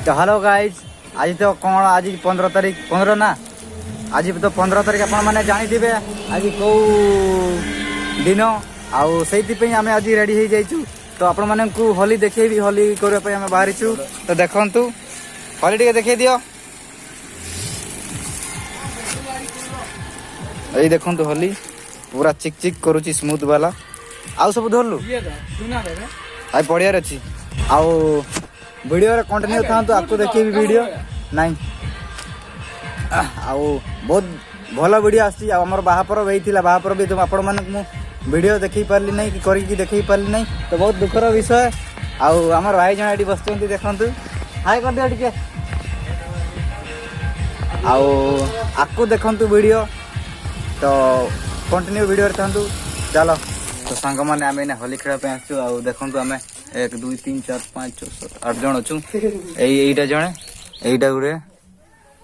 तो hello guys, आज तो कौन आज 15 तारीख 15 ना आज तो 15 तारीख आप जानी आज कौ दिन आम आज रेडी हो जाइचु। तो आपण माने होली देखेबी, होली करने आम बाहरी। तो देखु होली टे देखे दियो। ये देखु होली पूरा चिक चिक करुची स्मूथ वाला। आउ सब धरलु आई पड़ियार अच्छी। आउ वीडियो कंटिन्यू था आपको देखिए वीडियो नाई आउ बहुत भल वीडियो आसी। आमर बाहापर भी बाहापर भी तुम आपण मानक मु वीडियो देखी पारली नहीं कि करके देखी पारली नहीं। तो बहुत दुखर विषय। आमर भाई जन ये बस देखु हाय कर दिया टिके। आपको देखु वीडियो तो कंटिन्यू वीडियो था। चलो तो सांग मैंने आम होली खेल आसु। देखु आम 1 2 3 4 5 6 7 8 जन अच्छु। यहीटा जड़े यहीटा गुड़े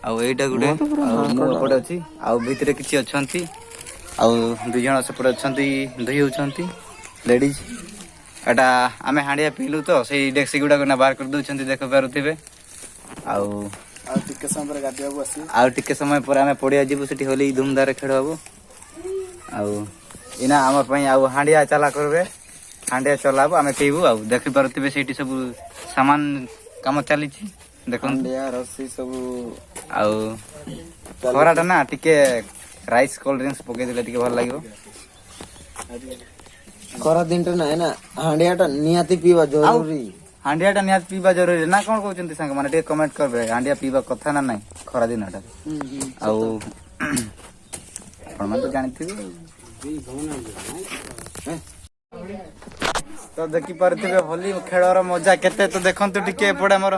आईटा गुड़े मुझे अच्छी भितर किसी अच्छा 2 जन सेपटे अच्छा धोई होती लेडीज। एटा आम हांडिया पीलु तो से डेक्सी गुड़ाक ना बाहर कर दौरान देख पारे। टिके समय पर आम पड़िया जीवु से होली धूमधाम खेल हम। इना आम हांडिया चला करबे, हांडिया चलाबो आम पीबू। देखि पारुथिबे सेठी सब सामान काम चली देख रसी सब। खराटा ना टिके राइस कोल्ड ड्रिंक्स पके देले टिके भल लागिवो। खरा दिन ना है ना हांडियाटा नियाती पीवा जरूरी। हांडियाटा नियाती पीवा जरूरी ना कोन कहउचंती संग माने टिके कमेंट करबे। हांडिया पीवा कथा ना नहीं खरा दिनटा आपण मन तो जानिथिबे। तो देखी पारे होली खेलर मजा केते। तो देखंतु टिके पड़े मोर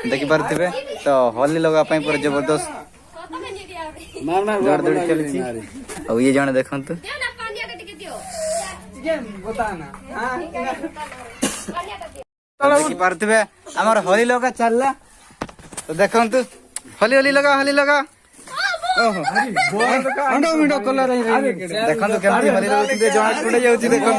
देखी पारे। तो होली लगा पूरा जबरदस्त जोड़ दौड़ी चली। और ये जने देखंतु देखी पारे आमर होली लगा चलला। तो देखंतु होली होली लगा होली लगा देखो केमती होली लगुच जଣା छुटे जाउची। देखो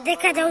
देखा जाऊ